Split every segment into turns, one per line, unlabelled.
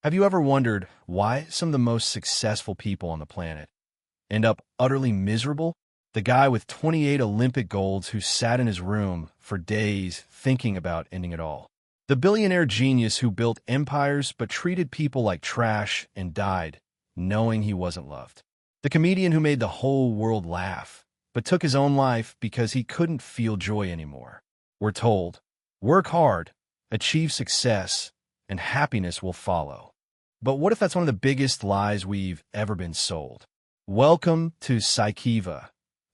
Have you ever wondered why some of the most successful people on the planet end up utterly miserable? The guy with 28 Olympic golds who sat in his room for days thinking about ending it all. The billionaire genius who built empires but treated people like trash and died knowing he wasn't loved. The comedian who made the whole world laugh but took his own life because he couldn't feel joy anymore. We're told, work hard, achieve success, and happiness will follow. But what if that's one of the biggest lies we've ever been sold? Welcome to Psychiva,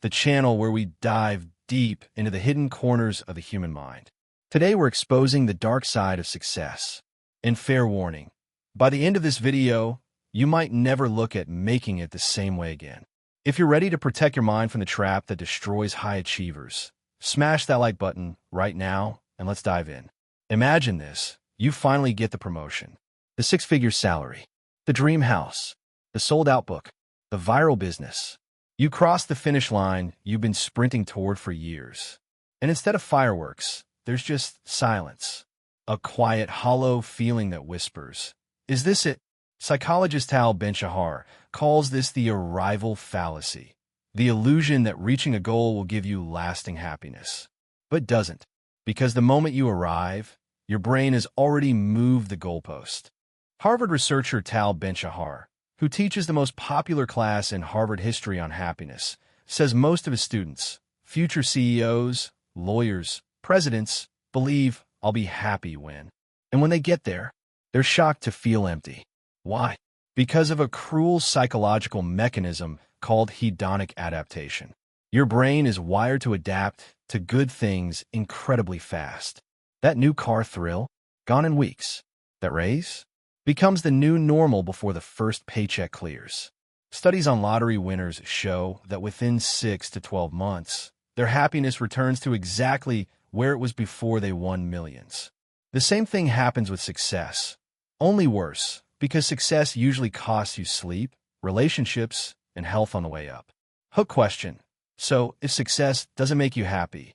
the channel where we dive deep into the hidden corners of the human mind. Today we're exposing the dark side of success. And fair warning, by the end of this video, you might never look at making it the same way again. If you're ready to protect your mind from the trap that destroys high achievers, smash that like button right now and let's dive in. Imagine this, you finally get the promotion, the six-figure salary, the dream house, the sold-out book, the viral business. You cross the finish line you've been sprinting toward for years. And instead of fireworks, there's just silence. A quiet, hollow feeling that whispers, "Is this it?" Psychologist Tal Ben-Shahar calls this the arrival fallacy, the illusion that reaching a goal will give you lasting happiness. But doesn't, because the moment you arrive, your brain has already moved the goalpost. Harvard researcher Tal Ben-Shahar, who teaches the most popular class in Harvard history on happiness, says most of his students, future CEOs, lawyers, presidents, believe I'll be happy when. And when they get there, they're shocked to feel empty. Why? Because of a cruel psychological mechanism called hedonic adaptation. Your brain is wired to adapt to good things incredibly fast. That new car thrill, gone in weeks. That raise becomes the new normal before the first paycheck clears. Studies on lottery winners show that within 6 to 12 months, their happiness returns to exactly where it was before they won millions. The same thing happens with success, only worse, because success usually costs you sleep, relationships, and health on the way up. Hook question. So, if success doesn't make you happy,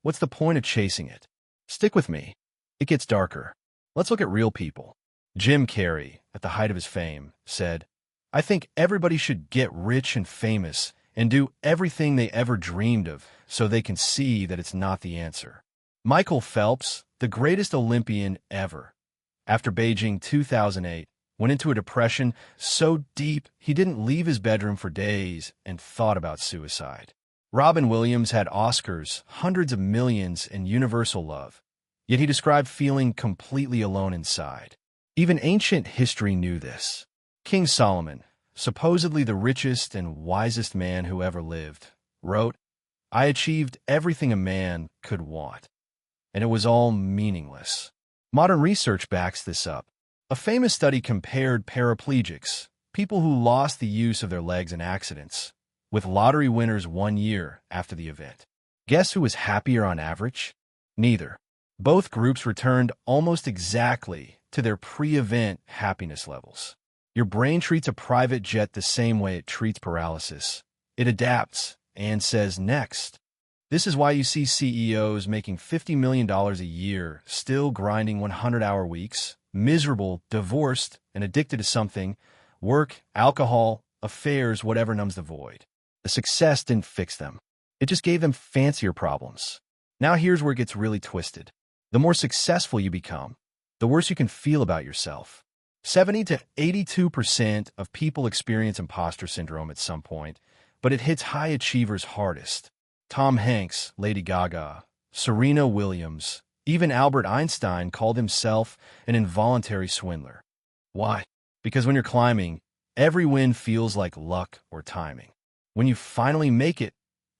what's the point of chasing it? Stick with me. It gets darker. Let's look at real people. Jim Carrey, at the height of his fame, said, "I think everybody should get rich and famous and do everything they ever dreamed of so they can see that it's not the answer." Michael Phelps, the greatest Olympian ever, after Beijing 2008, went into a depression so deep he didn't leave his bedroom for days and thought about suicide. Robin Williams had Oscars, hundreds of millions, and universal love, yet he described feeling completely alone inside. Even ancient history knew this. King Solomon, supposedly the richest and wisest man who ever lived, wrote, "I achieved everything a man could want, and it was all meaningless." Modern research backs this up. A famous study compared paraplegics, people who lost the use of their legs in accidents, with lottery winners 1 year after the event. Guess who was happier on average? Neither. Both groups returned almost exactly to their pre-event happiness levels. Your brain treats a private jet the same way it treats paralysis. It adapts and says next. This is why you see CEOs making $50 million a year, still grinding 100-hour weeks, miserable, divorced, and addicted to something, work, alcohol, affairs, whatever numbs the void. The success didn't fix them. It just gave them fancier problems. Now here's where it gets really twisted. The more successful you become, the worse you can feel about yourself. 70 to 82% of people experience imposter syndrome at some point, but it hits high achievers hardest. Tom Hanks, Lady Gaga, Serena Williams, even Albert Einstein called himself an involuntary swindler. Why? Because when you're climbing, every win feels like luck or timing. When you finally make it,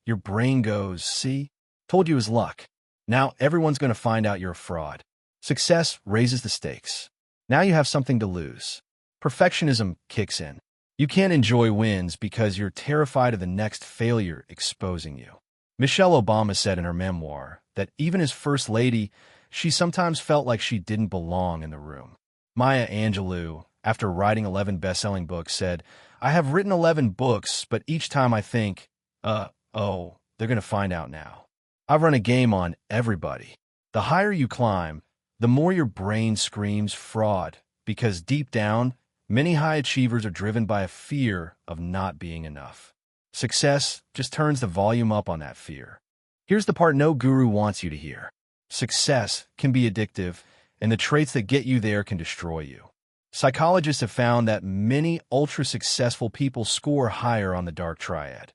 your brain goes, "See? Told you it was luck." Now everyone's going to find out you're a fraud. Success raises the stakes. Now you have something to lose. Perfectionism kicks in. You can't enjoy wins because you're terrified of the next failure exposing you. Michelle Obama said in her memoir that even as First Lady, she sometimes felt like she didn't belong in the room. Maya Angelou, after writing 11 best-selling books, said, "I have written 11 books, but each time I think, they're going to find out now. I've run a game on everybody." The higher you climb, the more your brain screams fraud, because deep down, many high achievers are driven by a fear of not being enough. Success just turns the volume up on that fear. Here's the part no guru wants you to hear. Success can be addictive, and the traits that get you there can destroy you. Psychologists have found that many ultra-successful people score higher on the dark triad: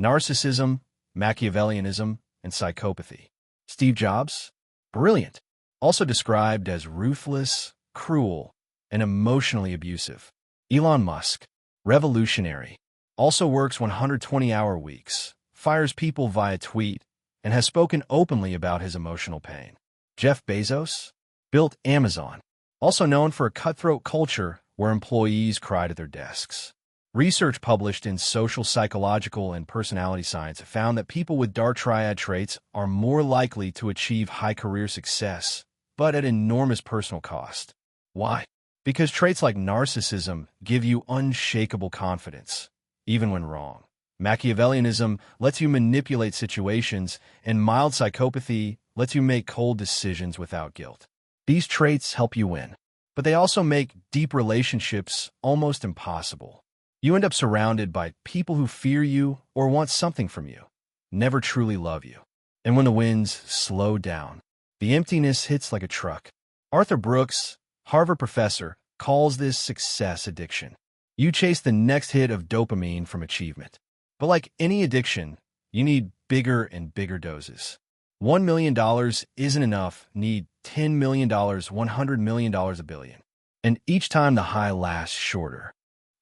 narcissism, Machiavellianism, and psychopathy. Steve Jobs? Brilliant. Also described as ruthless, cruel, and emotionally abusive. Elon Musk? Revolutionary. Also works 120-hour weeks, fires people via tweet, and has spoken openly about his emotional pain. Jeff Bezos? Built Amazon. Also known for a cutthroat culture where employees cried at their desks. Research published in Social Psychological and Personality Science found that people with dark triad traits are more likely to achieve high career success, but at enormous personal cost. Why? Because traits like narcissism give you unshakable confidence, even when wrong. Machiavellianism lets you manipulate situations, and mild psychopathy lets you make cold decisions without guilt. These traits help you win, but they also make deep relationships almost impossible. You end up surrounded by people who fear you or want something from you, never truly love you. And when the winds slow down, the emptiness hits like a truck. Arthur Brooks, Harvard professor, calls this success addiction. You chase the next hit of dopamine from achievement. But like any addiction, you need bigger and bigger doses. $1 million isn't enough. Need $10 million, $100 million, a billion. And each time the high lasts shorter.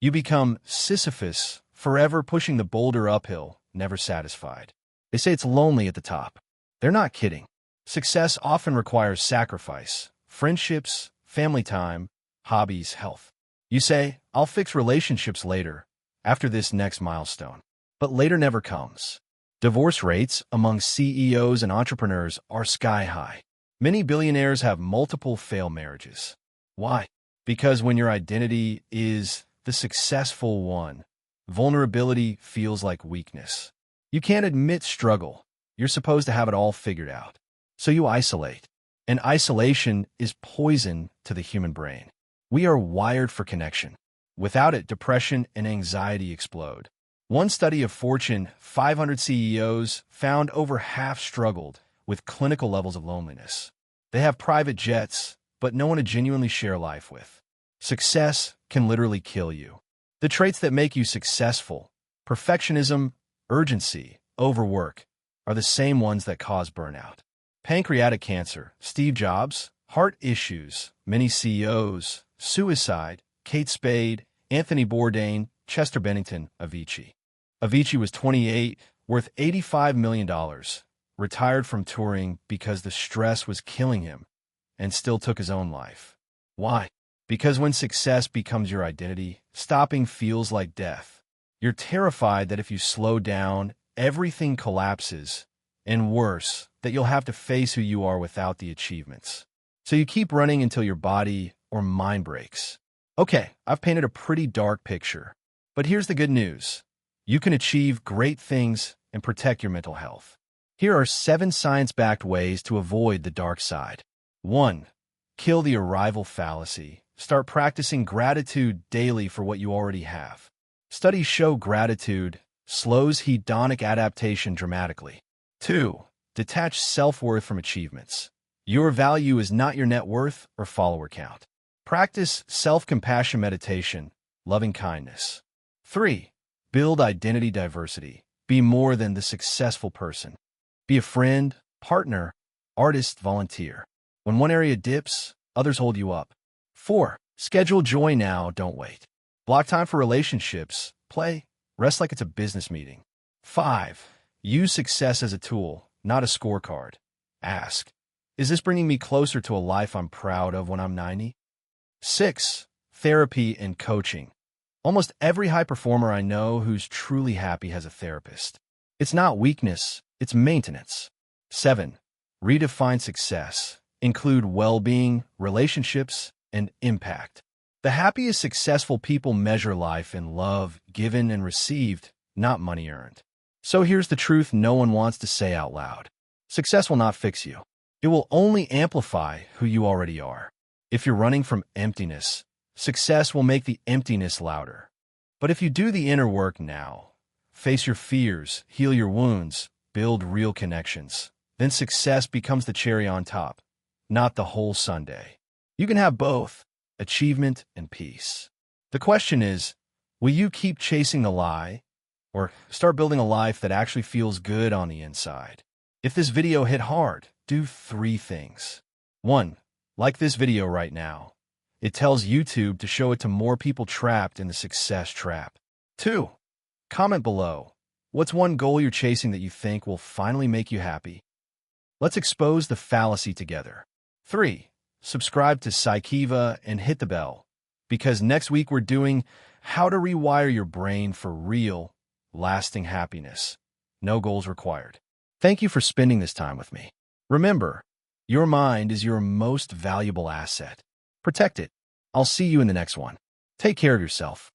You become Sisyphus, forever pushing the boulder uphill, never satisfied. They say it's lonely at the top. They're not kidding. Success often requires sacrifice, friendships, family time, hobbies, health. You say, I'll fix relationships later, after this next milestone. But later never comes. Divorce rates among CEOs and entrepreneurs are sky high. Many billionaires have multiple failed marriages. Why? Because when your identity is the successful one, vulnerability feels like weakness. You can't admit struggle. You're supposed to have it all figured out. So you isolate. And isolation is poison to the human brain. We are wired for connection. Without it, depression and anxiety explode. One study of Fortune 500 CEOs found over half struggled with clinical levels of loneliness. They have private jets, but no one to genuinely share life with. Success can literally kill you. The traits that make you successful, perfectionism, urgency, overwork, are the same ones that cause burnout. Pancreatic cancer, Steve Jobs; heart issues, many CEOs; suicide, Kate Spade, Anthony Bourdain, Chester Bennington, Avicii. Avicii was 28, worth $85 million, retired from touring because the stress was killing him, and still took his own life. Why? Because when success becomes your identity, stopping feels like death. You're terrified that if you slow down, everything collapses, and worse, that you'll have to face who you are without the achievements. So you keep running until your body or mind breaks. Okay, I've painted a pretty dark picture, but here's the good news. You can achieve great things and protect your mental health. Here are 7 science-backed ways to avoid the dark side. 1. Kill the arrival fallacy. Start practicing gratitude daily for what you already have. Studies show gratitude slows hedonic adaptation dramatically. 2. Detach self-worth from achievements. Your value is not your net worth or follower count. Practice self-compassion meditation, loving kindness. 3. Build identity diversity. Be more than the successful person. Be a friend, partner, artist, volunteer. When one area dips, others hold you up. 4. Schedule joy now, don't wait. Block time for relationships, play, rest like it's a business meeting. 5. Use success as a tool, not a scorecard. Ask, is this bringing me closer to a life I'm proud of when I'm 90? 6. Therapy and coaching. Almost every high performer I know who's truly happy has a therapist. It's not weakness, it's maintenance. 7. Redefine success. Include well-being, relationships, and impact. The happiest successful people measure life in love given and received, not money earned. So here's the truth no one wants to say out loud. Success will not fix you. It will only amplify who you already are. If you're running from emptiness, success will make the emptiness louder. But if you do the inner work now, face your fears, heal your wounds, build real connections, then success becomes the cherry on top, not the whole sundae. You can have both, achievement and peace. The question is, will you keep chasing the lie, or start building a life that actually feels good on the inside? If this video hit hard, do 3 things. 1. Like this video right now. It tells YouTube to show it to more people trapped in the success trap. 2. Comment below. What's one goal you're chasing that you think will finally make you happy? Let's expose the fallacy together. 3. Subscribe to Psychiva and hit the bell, because next week we're doing how to rewire your brain for real, lasting happiness. No goals required. Thank you for spending this time with me. Remember, your mind is your most valuable asset. Protect it. I'll see you in the next one. Take care of yourself.